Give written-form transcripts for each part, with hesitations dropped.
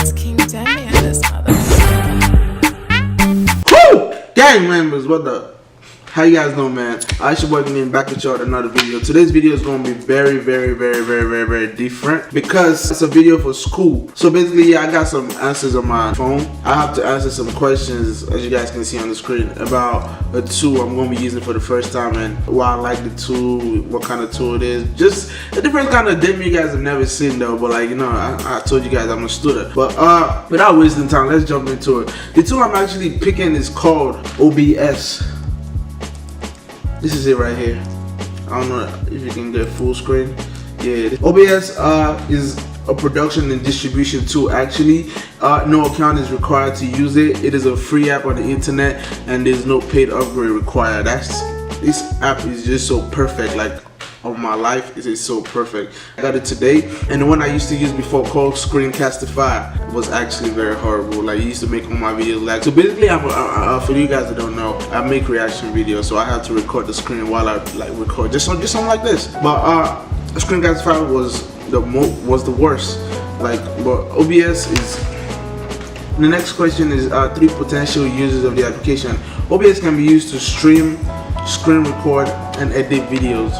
It's King Demi and this mother. Woo! Gang members, what the? How you guys doing, man? I should work in back at y'all with another video. Today's video is going to be very different because it's a video for school. So basically, yeah, I got some answers on my phone. I have to answer some questions, as you guys can see on the screen, about a tool I'm going to be using for the first time and why I like the tool, what kind of tool it is. Just a different kind of Demi you guys have never seen though. But like, you know, I told you guys I'm a student. But without wasting time, let's jump into it. The tool I'm actually picking is called OBS. This is it right here. I don't know if you can get full screen. Yeah, OBS is a production and distribution tool. Actually, no account is required to use it. It is a free app on the internet, and there's no paid upgrade required. This app is just so perfect. Like, of my life, it is so perfect. I got it today, and the one I used to use before called Screencastify was actually very horrible. Like, I used to make all my videos lag. So basically, for you guys that don't know, I make reaction videos, so I have to record the screen while I like record, just something like this. But Screencastify was the worst. Like, but OBS is. The next question is 3 potential uses of the application. OBS can be used to stream, screen record, and edit videos.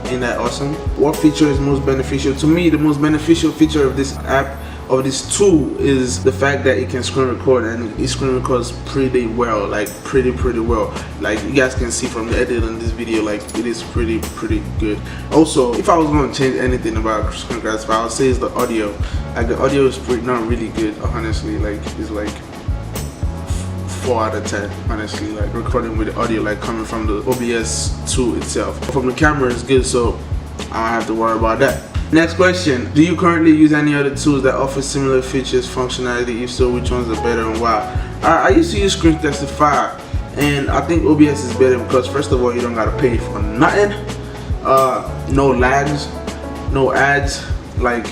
Ain't that awesome? What feature is most beneficial? To me, the most beneficial feature of this app, of this tool, is the fact that it can screen record, and it screen records pretty well, like pretty well. Like, you guys can see from the edit on this video, like it is pretty good. Also, if I was going to change anything about Screencastify, I would say it's the audio. Like, the audio is not really good, honestly. Like, it's like 4 out of 10, honestly. Like, recording with the audio, like coming from the OBS tool itself. From the camera is good, so I don't have to worry about that. Next question: do you currently use any other tools that offer similar features, functionality? If so, which ones are better and why? I used to use Screencastify, and I think OBS is better because, first of all, you don't gotta pay for nothing. No lags, no ads. Like,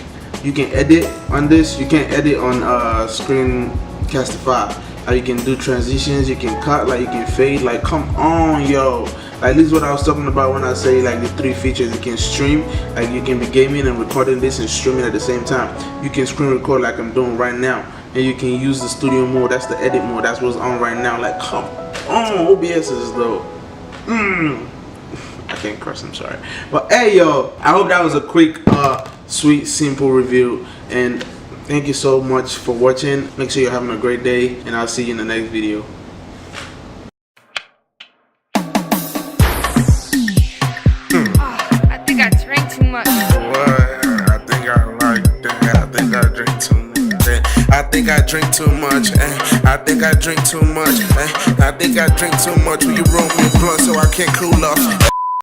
you can edit on this. You can't edit on Screencastify. Like, you can do transitions, you can cut, like you can fade. Like, come on, yo. Like, this is what I was talking about when I say like the 3 features. You can stream, like you can be gaming and recording this and streaming at the same time. You can screen record like I'm doing right now, and you can use the studio mode. That's the edit mode. That's what's on right now. Like, come on, OBS is though. I can't curse, I'm sorry. But hey, yo, I hope that was a quick, sweet, simple review, and thank you so much for watching. Make sure you're having a great day, and I'll see you in the next video. I think I drank too much. What? I think I like that. I think I drink too much. I think I drink too much. I think I drink too much. I think I drink too much. Will you roll me a blunt so I can't cool off?